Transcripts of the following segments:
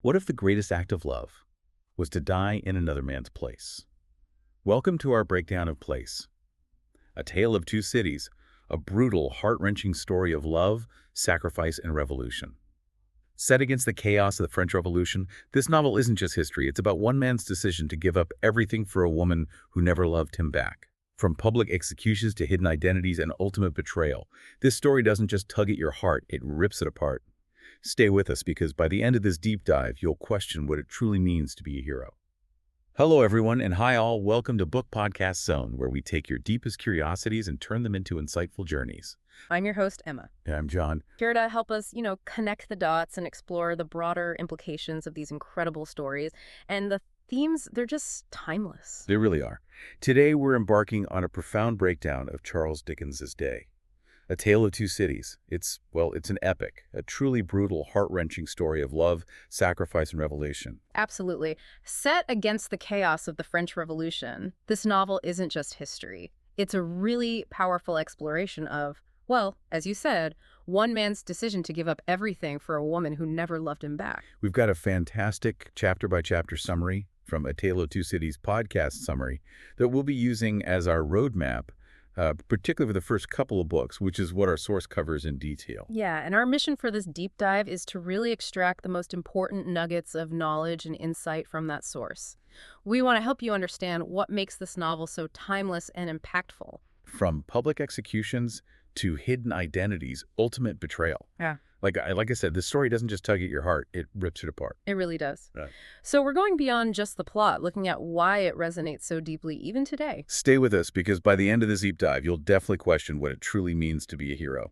What if the greatest act of love was to die in another man's place? Welcome to our breakdown of Place, a tale of two cities, a brutal, heart-wrenching story of love, sacrifice, and revolution. Set against the chaos of the French Revolution, this novel isn't just history. It's about one man's decision to give up everything for a woman who never loved him back. From public executions to hidden identities and ultimate betrayal, this story doesn't just tug at your heart, it rips it apart. Stay with us because by the end of this deep dive, you'll question what it truly means to be a hero. Hello everyone, and hi all, welcome to BookPodCastZone, where we take your deepest curiosities and turn them into insightful journeys. I'm your host, Emma. Yeah, I'm John. Here to help us, connect the dots and explore the broader implications of these incredible stories. And the themes, they're just timeless. They really are. Today we're embarking on a profound breakdown of Charles Dickens' day. A Tale of Two Cities. It's an epic, a truly brutal, heart-wrenching story of love, sacrifice, and revelation. Absolutely. Set against the chaos of the French Revolution, this novel isn't just history. It's a really powerful exploration of, as you said, one man's decision to give up everything for a woman who never loved him back. We've got a fantastic chapter-by-chapter summary from A Tale of Two Cities podcast summary that we'll be using as our roadmap, particularly for the first couple of books, which is what our source covers in detail. Yeah, and our mission for this deep dive is to really extract the most important nuggets of knowledge and insight from that source. We want to help you understand what makes this novel so timeless and impactful. From public executions to hidden identities, ultimate betrayal. Yeah. Like I said, this story doesn't just tug at your heart, it rips it apart. It really does. Right. So we're going beyond just the plot, looking at why it resonates so deeply even today. Stay with us because by the end of this deep dive, you'll definitely question what it truly means to be a hero.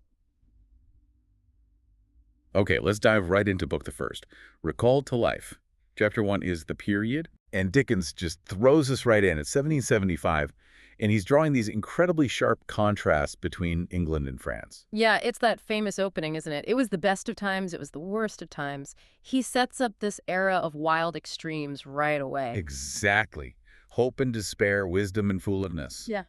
Okay, let's dive right into book the first. Recalled to Life. Chapter 1 is The Period, and Dickens just throws us right in. It's 1775, and he's drawing these incredibly sharp contrasts between England and France. Yeah, it's that famous opening, isn't it? It was the best of times, it was the worst of times. He sets up this era of wild extremes right away. Exactly. Hope and despair, wisdom and foolishness. Yeah.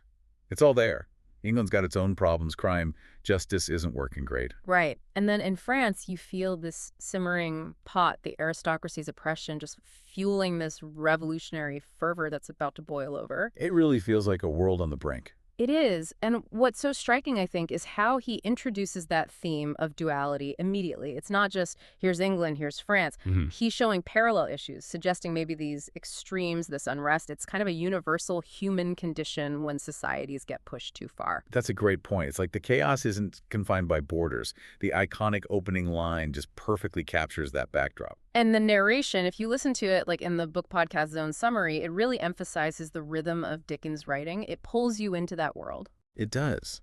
It's all there. England's got its own problems, crime, justice isn't working great. Right. And then in France, you feel this simmering pot, the aristocracy's oppression, just fueling this revolutionary fervor that's about to boil over. It really feels like a world on the brink. It is. And what's so striking, I think, is how he introduces that theme of duality immediately. It's not just, here's England, here's France. He's showing parallel issues, suggesting maybe these extremes, this unrest. It's kind of a universal human condition when societies get pushed too far. That's a great point. It's like the chaos isn't confined by borders. The iconic opening line just perfectly captures that backdrop. And the narration, if you listen to it, like in the BookPodCastZone summary, it really emphasizes the rhythm of Dickens' writing. It pulls you into that world. It does.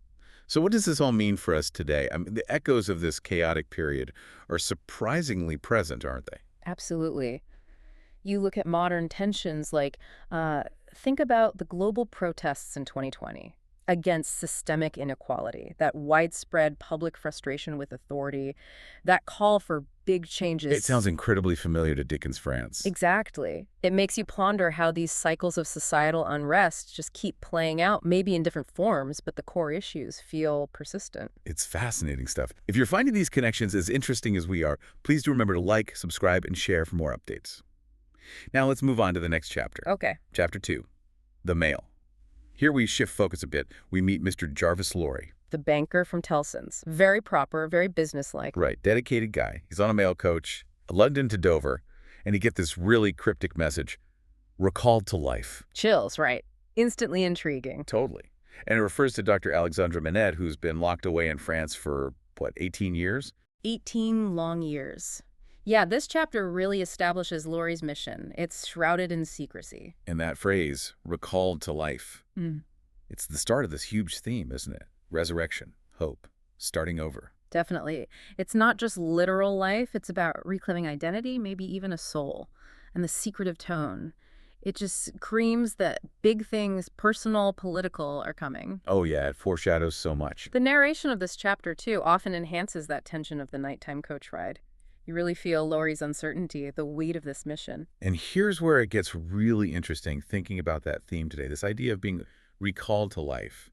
So what does this all mean for us today? I mean, the echoes of this chaotic period are surprisingly present, aren't they? Absolutely. You look at modern tensions like, think about the global protests in 2020 against systemic inequality, that widespread public frustration with authority, that call for big changes. It sounds incredibly familiar to Dickens' France. Exactly. It makes you ponder how these cycles of societal unrest just keep playing out, maybe in different forms, but the core issues feel persistent. It's fascinating stuff. If you're finding these connections as interesting as we are, please do remember to like, subscribe, and share for more updates. Now let's move on to the next chapter. Okay. Chapter 2, The Mail. Here we shift focus a bit. We meet Mr. Jarvis Lorry. The banker from Tellson's. Very proper, very businesslike. Right, dedicated guy. He's on a mail coach, London to Dover, and he gets this really cryptic message, recalled to life. Chills, right? Instantly intriguing. Totally. And it refers to Dr. Alexandre Manette, who's been locked away in France for, 18 years? 18 long years. Yeah, this chapter really establishes Laurie's mission. It's shrouded in secrecy. And that phrase, recalled to life, it's the start of this huge theme, isn't it? Resurrection, hope, starting over. Definitely. It's not just literal life. It's about reclaiming identity, maybe even a soul, and the secretive tone. It just screams that big things, personal, political, are coming. Oh yeah, it foreshadows so much. The narration of this chapter, too, often enhances that tension of the nighttime coach ride. You really feel Laurie's uncertainty, the weight of this mission. And here's where it gets really interesting thinking about that theme today, this idea of being recalled to life.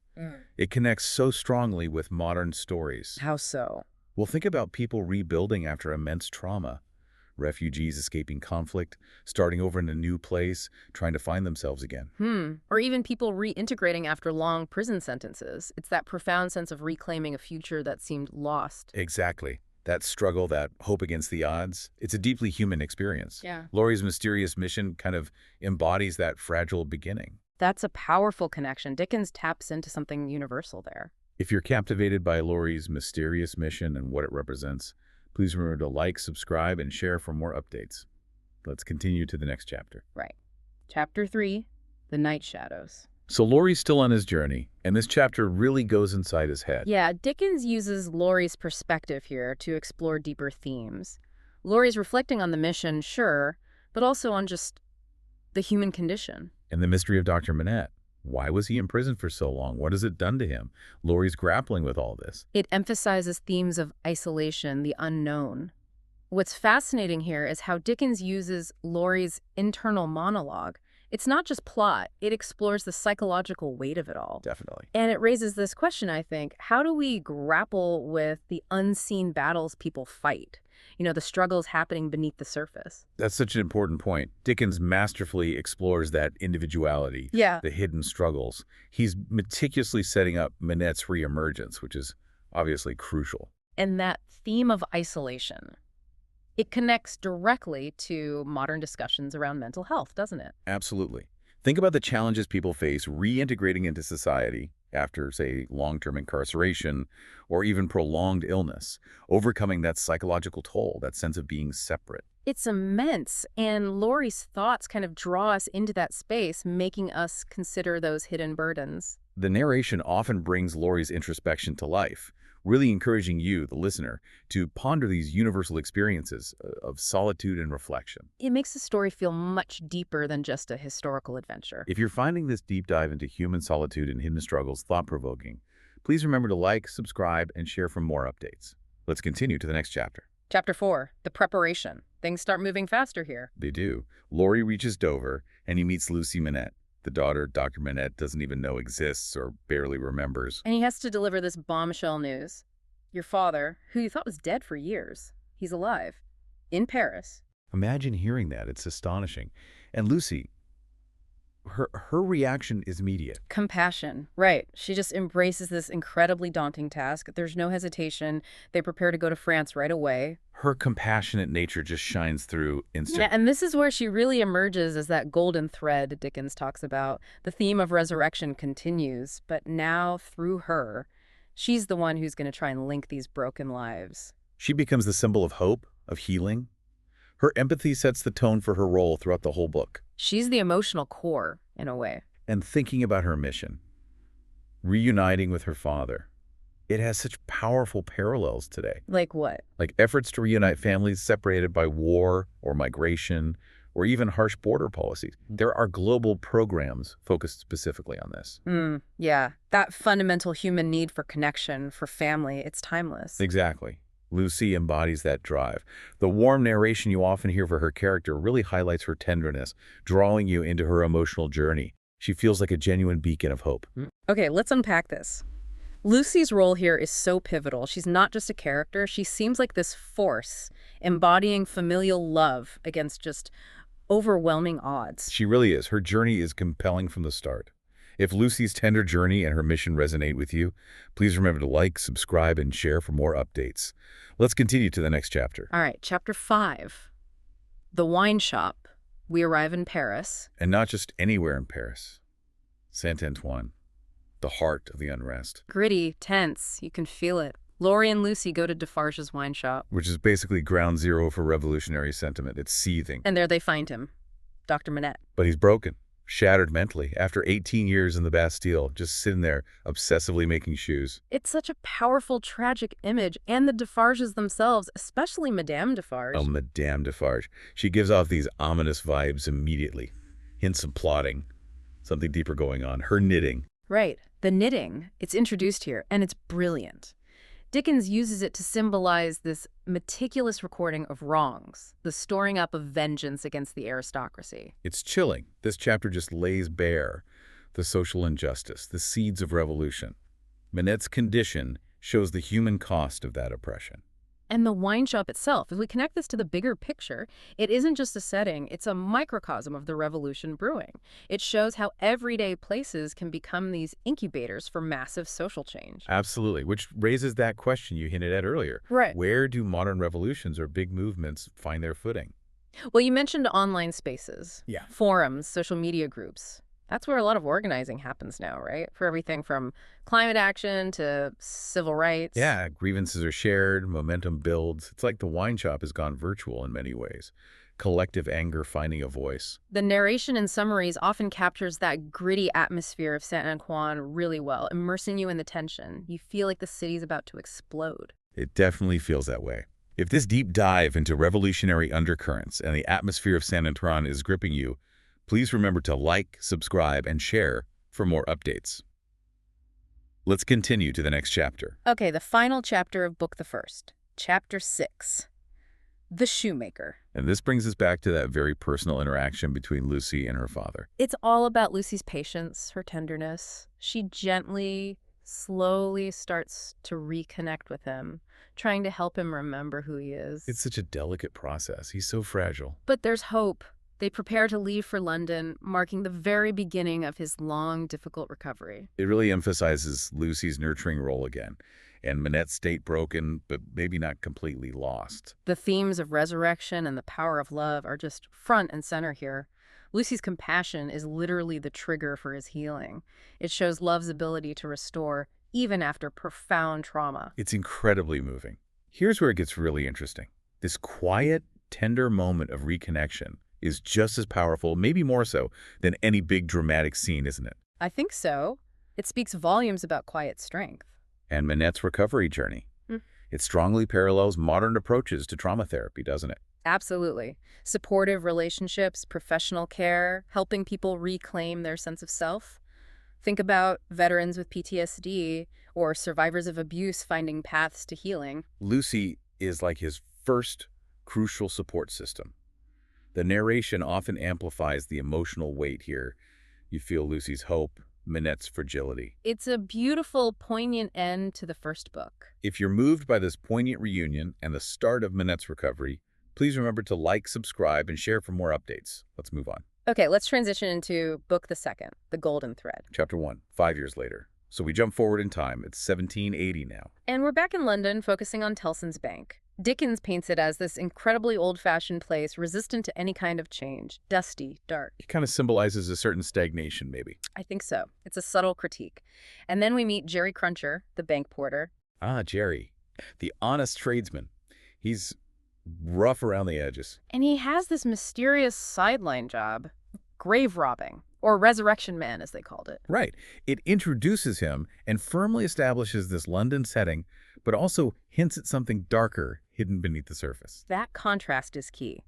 It connects so strongly with modern stories. How so? Well, think about people rebuilding after immense trauma, refugees escaping conflict, starting over in a new place, trying to find themselves again. Or even people reintegrating after long prison sentences. It's that profound sense of reclaiming a future that seemed lost. Exactly. That struggle, that hope against the odds, it's a deeply human experience. Yeah. Laurie's mysterious mission kind of embodies that fragile beginning. That's a powerful connection. Dickens taps into something universal there. If you're captivated by Laurie's mysterious mission and what it represents, please remember to like, subscribe, and share for more updates. Let's continue to the next chapter. Right. Chapter 3, The Night Shadows. So Laurie's still on his journey, and this chapter really goes inside his head. Yeah, Dickens uses Laurie's perspective here to explore deeper themes. Laurie's reflecting on the mission, sure, but also on just the human condition. And the mystery of Dr. Manette. Why was he in prison for so long? What has it done to him? Laurie's grappling with all this. It emphasizes themes of isolation, the unknown. What's fascinating here is how Dickens uses Laurie's internal monologue. It's not just plot, it explores the psychological weight of it all. Definitely. And it raises this question, I think, how do we grapple with the unseen battles people fight? The struggles happening beneath the surface. That's such an important point. Dickens masterfully explores that individuality, the hidden struggles. He's meticulously setting up Manette's reemergence, which is obviously crucial. And that theme of isolation, it connects directly to modern discussions around mental health, doesn't it? Absolutely. Think about the challenges people face reintegrating into society after, say, long-term incarceration or even prolonged illness, overcoming that psychological toll, that sense of being separate. It's immense, and Laurie's thoughts kind of draw us into that space, making us consider those hidden burdens. The narration often brings Laurie's introspection to life, really encouraging you, the listener, to ponder these universal experiences of solitude and reflection. It makes the story feel much deeper than just a historical adventure. If you're finding this deep dive into human solitude and hidden struggles thought-provoking, please remember to like, subscribe, and share for more updates. Let's continue to the next chapter. Chapter 4, The Preparation. Things start moving faster here. They do. Laurie reaches Dover, and he meets Lucy Manette, the daughter Dr. Manette doesn't even know exists or barely remembers. And he has to deliver this bombshell news. Your father, who you thought was dead for years, he's alive. In Paris. Imagine hearing that. It's astonishing. And Lucy, her reaction is immediate. Compassion. Right. She just embraces this incredibly daunting task. There's no hesitation. They prepare to go to France right away. Her compassionate nature just shines through instantly. Yeah, and this is where she really emerges as that golden thread Dickens talks about. The theme of resurrection continues, but now through her, she's the one who's going to try and link these broken lives. She becomes the symbol of hope, of healing. Her empathy sets the tone for her role throughout the whole book. She's the emotional core, in a way. And thinking about her mission, reuniting with her father, it has such powerful parallels today. Like what? Like efforts to reunite families separated by war or migration or even harsh border policies. There are global programs focused specifically on this. Yeah, that fundamental human need for connection, for family, it's timeless. Exactly. Lucy embodies that drive. The warm narration you often hear for her character really highlights her tenderness, drawing you into her emotional journey. She feels like a genuine beacon of hope. Okay, let's unpack this. Lucy's role here is so pivotal. She's not just a character. She seems like this force embodying familial love against just overwhelming odds. She really is. Her journey is compelling from the start. If Lucy's tender journey and her mission resonate with you, please remember to like, subscribe, and share for more updates. Let's continue to the next chapter. All right, chapter 5, The Wine Shop. We arrive in Paris. And not just anywhere in Paris. Saint-Antoine, the heart of the unrest. Gritty, tense, you can feel it. Laurie and Lucy go to Defarge's wine shop. Which is basically ground zero for revolutionary sentiment. It's seething. And there they find him, Dr. Manette. But he's broken. Shattered mentally after 18 years in the Bastille, just sitting there obsessively making shoes. It's such a powerful, tragic image, and the Defarges themselves, especially Madame Defarge. Oh, Madame Defarge. She gives off these ominous vibes immediately. Hints of plotting. Something deeper going on. Her knitting. Right. The knitting. It's introduced here, and it's brilliant. Dickens uses it to symbolize this meticulous recording of wrongs, the storing up of vengeance against the aristocracy. It's chilling. This chapter just lays bare the social injustice, the seeds of revolution. Manette's condition shows the human cost of that oppression. And the wine shop itself, if we connect this to the bigger picture, it isn't just a setting, it's a microcosm of the revolution brewing. It shows how everyday places can become these incubators for massive social change. Absolutely, which raises that question you hinted at earlier. Right. Where do modern revolutions or big movements find their footing? Well, you mentioned online spaces. Yeah. Forums, social media groups. That's where a lot of organizing happens now, right? For everything from climate action to civil rights. Yeah, grievances are shared, momentum builds. It's like the wine shop has gone virtual in many ways. Collective anger finding a voice. The narration in summaries often captures that gritty atmosphere of Saint Antoine really well, immersing you in the tension. You feel like the city's about to explode. It definitely feels that way. If this deep dive into revolutionary undercurrents and the atmosphere of Saint Antoine is gripping you, please remember to like, subscribe, and share for more updates. Let's continue to the next chapter. Okay, the final chapter of Book the First. Chapter 6. The Shoemaker. And this brings us back to that very personal interaction between Lucy and her father. It's all about Lucy's patience, her tenderness. She gently, slowly starts to reconnect with him, trying to help him remember who he is. It's such a delicate process. He's so fragile. But there's hope. They prepare to leave for London, marking the very beginning of his long, difficult recovery. It really emphasizes Lucy's nurturing role again, and Manette's state broken, but maybe not completely lost. The themes of resurrection and the power of love are just front and center here. Lucy's compassion is literally the trigger for his healing. It shows love's ability to restore, even after profound trauma. It's incredibly moving. Here's where it gets really interesting. This quiet, tender moment of reconnection is just as powerful, maybe more so, than any big dramatic scene, isn't it? I think so. It speaks volumes about quiet strength. And Manette's recovery journey. It strongly parallels modern approaches to trauma therapy, doesn't it? Absolutely. Supportive relationships, professional care, helping people reclaim their sense of self. Think about veterans with PTSD or survivors of abuse finding paths to healing. Lucy is like his first crucial support system. The narration often amplifies the emotional weight here. You feel Lucy's hope, Manette's fragility. It's a beautiful, poignant end to the first book. If you're moved by this poignant reunion and the start of Manette's recovery, please remember to like, subscribe, and share for more updates. Let's move on. Okay, let's transition into Book the Second, The Golden Thread. Chapter 1, 5 years later. So we jump forward in time. It's 1780 now. And we're back in London, focusing on Tellson's Bank. Dickens paints it as this incredibly old-fashioned place, resistant to any kind of change, dusty, dark. It kind of symbolizes a certain stagnation, maybe. I think so. It's a subtle critique. And then we meet Jerry Cruncher, the bank porter. Ah, Jerry, the honest tradesman. He's rough around the edges. And he has this mysterious sideline job, grave robbing, or resurrection man, as they called it. Right. It introduces him and firmly establishes this London setting, but also hints at something darker hidden beneath the surface. That contrast is key.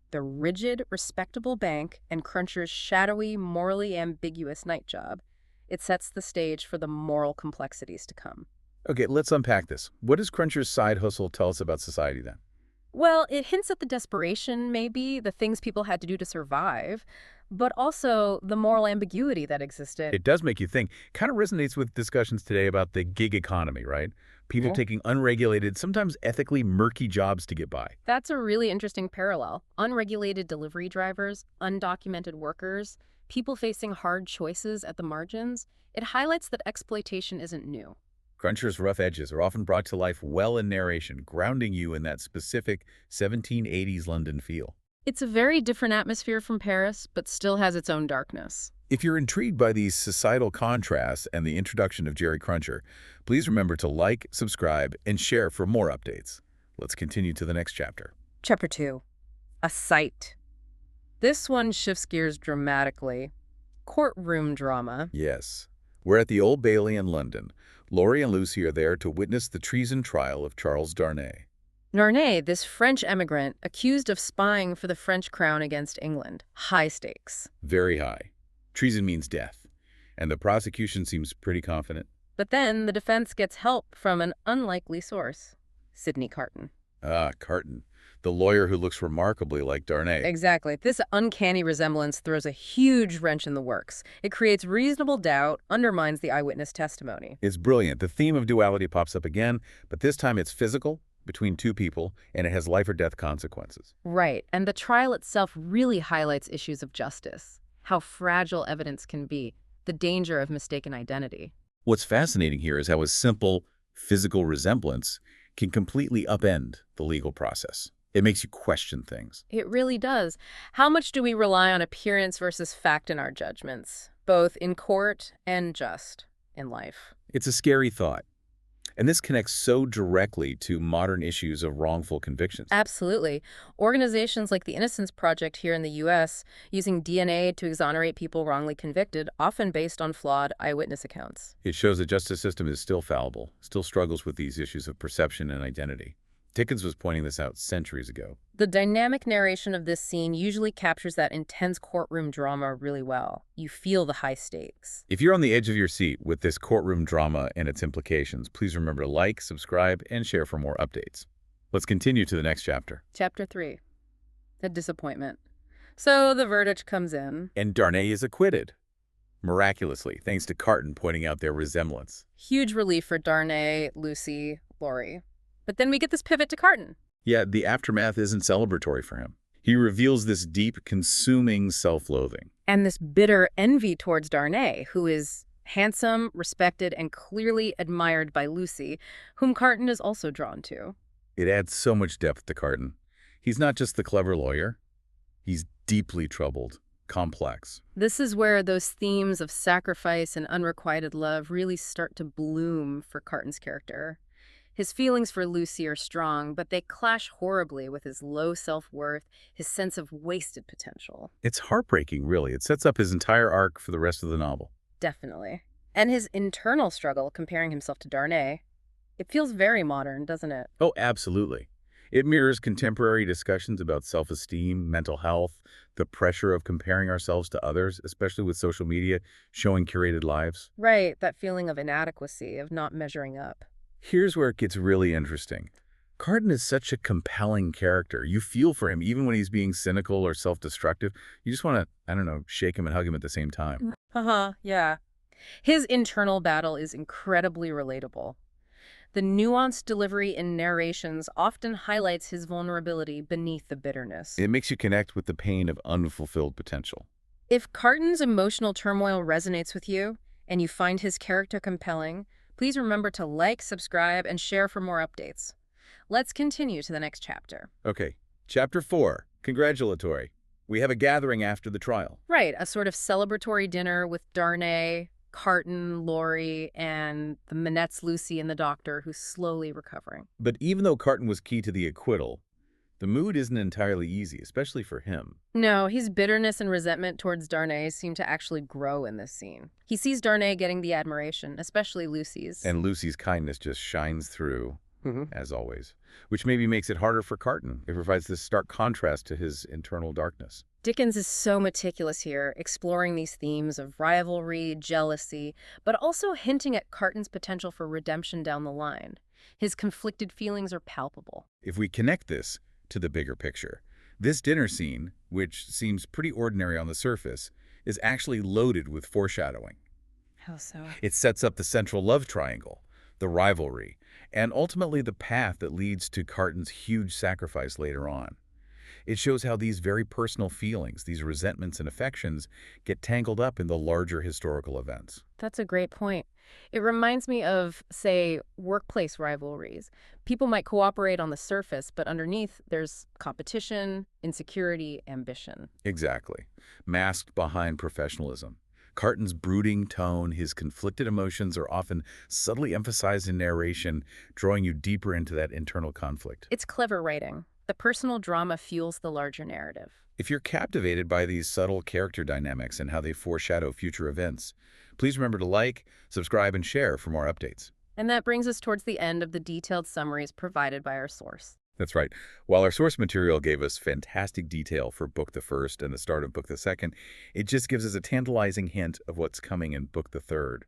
The rigid, respectable bank and Cruncher's shadowy, morally ambiguous night job. It sets the stage for the moral complexities to come. Okay, let's unpack this. What does Cruncher's side hustle tell us about society then? Well, it hints at the desperation, maybe, the things people had to do to survive, but also the moral ambiguity that existed. It does make you think. Kind of resonates with discussions today about the gig economy, right? People taking unregulated, sometimes ethically murky jobs to get by. That's a really interesting parallel. Unregulated delivery drivers, undocumented workers, people facing hard choices at the margins. It highlights that exploitation isn't new. Cruncher's rough edges are often brought to life well in narration, grounding you in that specific 1780s London feel. It's a very different atmosphere from Paris, but still has its own darkness. If you're intrigued by these societal contrasts and the introduction of Jerry Cruncher, please remember to like, subscribe, and share for more updates. Let's continue to the next chapter. Chapter 2. A Sight. This one shifts gears dramatically. Courtroom drama. Yes. We're at the Old Bailey in London. Laurie and Lucy are there to witness the treason trial of Charles Darnay. Darnay, this French emigrant, accused of spying for the French crown against England. High stakes. Very high. Treason means death, and the prosecution seems pretty confident. But then the defense gets help from an unlikely source. Sidney Carton. Ah, Carton, the lawyer who looks remarkably like Darnay. Exactly. This uncanny resemblance throws a huge wrench in the works. It creates reasonable doubt, undermines the eyewitness testimony. It's brilliant. The theme of duality pops up again, but this time it's physical between two people, and it has life or death consequences. Right, and the trial itself really highlights issues of justice, how fragile evidence can be, the danger of mistaken identity. What's fascinating here is how a simple physical resemblance can completely upend the legal process. It makes you question things. It really does. How much do we rely on appearance versus fact in our judgments, both in court and just in life? It's a scary thought. And this connects so directly to modern issues of wrongful convictions. Absolutely. Organizations like the Innocence Project here in the U.S. using DNA to exonerate people wrongly convicted, often based on flawed eyewitness accounts. It shows the justice system is still fallible, still struggles with these issues of perception and identity. Dickens was pointing this out centuries ago. The dynamic narration of this scene usually captures that intense courtroom drama really well. You feel the high stakes. If you're on the edge of your seat with this courtroom drama and its implications, please remember to like, subscribe, and share for more updates. Let's continue to the next chapter. Chapter 3. A disappointment. So the verdict comes in. And Darnay is acquitted. Miraculously, thanks to Carton pointing out their resemblance. Huge relief for Darnay, Lucy, Laurie. But then we get this pivot to Carton. Yeah, the aftermath isn't celebratory for him. He reveals this deep, consuming self-loathing. And this bitter envy towards Darnay, who is handsome, respected, and clearly admired by Lucy, whom Carton is also drawn to. It adds so much depth to Carton. He's not just the clever lawyer. He's deeply troubled, complex. This is where those themes of sacrifice and unrequited love really start to bloom for Carton's character. His feelings for Lucy are strong, but they clash horribly with his low self-worth, his sense of wasted potential. It's heartbreaking, really. It sets up his entire arc for the rest of the novel. Definitely. And his internal struggle comparing himself to Darnay, it feels very modern, doesn't it? Oh, absolutely. It mirrors contemporary discussions about self-esteem, mental health, the pressure of comparing ourselves to others, especially with social media showing curated lives. Right, that feeling of inadequacy, of not measuring up. Here's where it gets really interesting. Carton is such a compelling character. You feel for him even when he's being cynical or self-destructive. You just want to, I don't know, shake him and hug him at the same time. Yeah. His internal battle is incredibly relatable. The nuanced delivery in narrations often highlights his vulnerability beneath the bitterness. It makes you connect with the pain of unfulfilled potential. If Carton's emotional turmoil resonates with you, and you find his character compelling, please remember to like, subscribe, and share for more updates. Let's continue to the next chapter. Okay, Chapter 4, Congratulatory. We have a gathering after the trial. Right, a sort of celebratory dinner with Darnay, Carton, Laurie, and the Manette's Lucy and the doctor who's slowly recovering. But even though Carton was key to the acquittal, the mood isn't entirely easy, especially for him. No, his bitterness and resentment towards Darnay seem to actually grow in this scene. He sees Darnay getting the admiration, especially Lucy's. And Lucy's kindness just shines through, as always, which maybe makes it harder for Carton. It provides this stark contrast to his internal darkness. Dickens is so meticulous here, exploring these themes of rivalry, jealousy, but also hinting at Carton's potential for redemption down the line. His conflicted feelings are palpable. If we connect this to the bigger picture, this dinner scene, which seems pretty ordinary on the surface, is actually loaded with foreshadowing. How so? It sets up the central love triangle, the rivalry, and ultimately the path that leads to Carton's huge sacrifice later on. It shows how these very personal feelings, these resentments and affections, get tangled up in the larger historical events. That's a great point. It reminds me of, say, workplace rivalries. People might cooperate on the surface, but underneath there's competition, insecurity, ambition. Exactly. Masked behind professionalism. Carton's brooding tone, his conflicted emotions are often subtly emphasized in narration, drawing you deeper into that internal conflict. It's clever writing. The personal drama fuels the larger narrative. If you're captivated by these subtle character dynamics and how they foreshadow future events, please remember to like, subscribe, and share for more updates. And that brings us towards the end of the detailed summaries provided by our source. That's right. While our source material gave us fantastic detail for Book the First and the start of Book the Second, it just gives us a tantalizing hint of what's coming in Book the Third,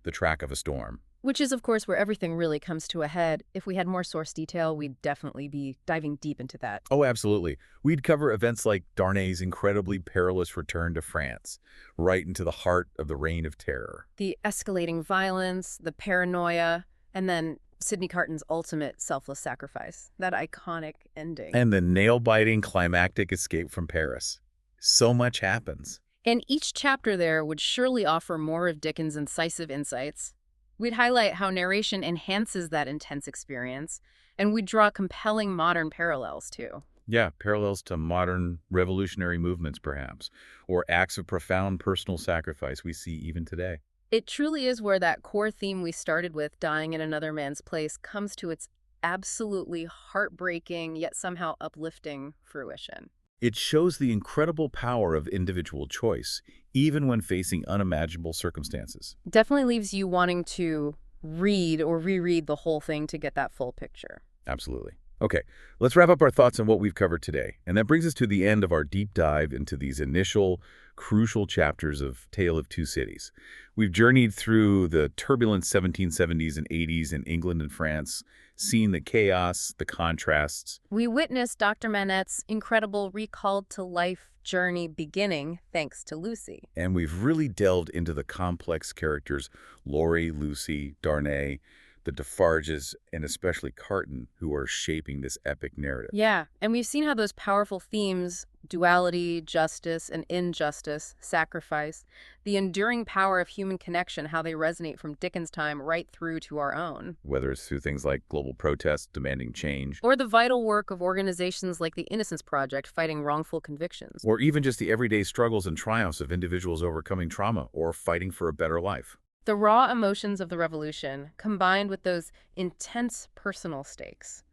The Track of a Storm. Which is, of course, where everything really comes to a head. If we had more source detail, we'd definitely be diving deep into that. Oh, absolutely. We'd cover events like Darnay's incredibly perilous return to France, right into the heart of the Reign of Terror. The escalating violence, the paranoia, and then Sidney Carton's ultimate selfless sacrifice, that iconic ending. And the nail-biting climactic escape from Paris. So much happens. And each chapter there would surely offer more of Dickens' incisive insights. We'd highlight how narration enhances that intense experience, and we'd draw compelling modern parallels, too. Yeah, parallels to modern revolutionary movements, perhaps, or acts of profound personal sacrifice we see even today. It truly is where that core theme we started with, dying in another man's place, comes to its absolutely heartbreaking yet somehow uplifting fruition. It shows the incredible power of individual choice, even when facing unimaginable circumstances. Definitely leaves you wanting to read or reread the whole thing to get that full picture. Absolutely. Okay, let's wrap up our thoughts on what we've covered today. And that brings us to the end of our deep dive into these initial, crucial chapters of Tale of Two Cities. We've journeyed through the turbulent 1770s and 80s in England and France, seen the chaos, the contrasts. We witnessed Dr. Manette's incredible recalled-to-life journey beginning thanks to Lucy. And we've really delved into the complex characters Laurie, Lucy, Darnay, the Defarges, and especially Carton, who are shaping this epic narrative. Yeah, and we've seen how those powerful themes, duality, justice and injustice, sacrifice, the enduring power of human connection, how they resonate from Dickens' time right through to our own. Whether it's through things like global protests demanding change, Or the vital work of organizations like the Innocence Project fighting wrongful convictions. or even just the everyday struggles and triumphs of individuals overcoming trauma or fighting for a better life. The raw emotions of the revolution, combined with those intense personal stakes.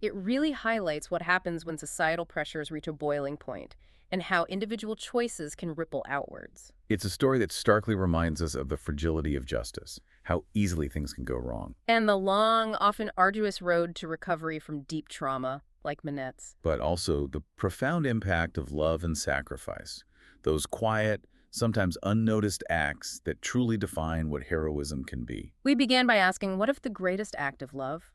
It really highlights what happens when societal pressures reach a boiling point and how individual choices can ripple outwards. It's a story that starkly reminds us of the fragility of justice, how easily things can go wrong. And the long, often arduous road to recovery from deep trauma, like Manette's. But also the profound impact of love and sacrifice, those quiet, sometimes unnoticed acts that truly define what heroism can be. We began by asking, what if the greatest act of love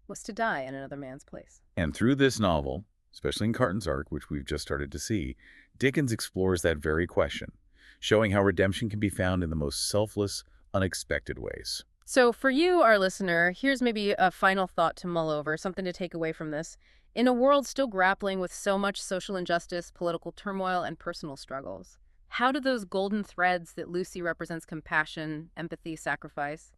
was to die in another man's place? And through this novel, especially in Carton's arc, which we've just started to see, Dickens explores that very question, showing how redemption can be found in the most selfless, unexpected ways. So for you, our listener, here's maybe a final thought to mull over, something to take away from this. In a world still grappling with so much social injustice, political turmoil, and personal struggles, how do those golden threads that Lucy represents, compassion, empathy, sacrifice,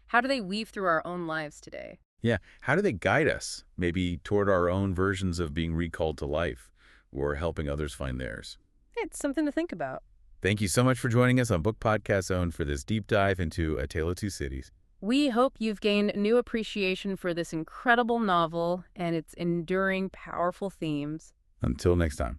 how do they weave through our own lives today? Yeah, how do they guide us, maybe toward our own versions of being recalled to life or helping others find theirs? It's something to think about. Thank you so much for joining us on Book Podcast Zone for this deep dive into A Tale of Two Cities. We hope you've gained new appreciation for this incredible novel and its enduring, powerful themes. Until next time.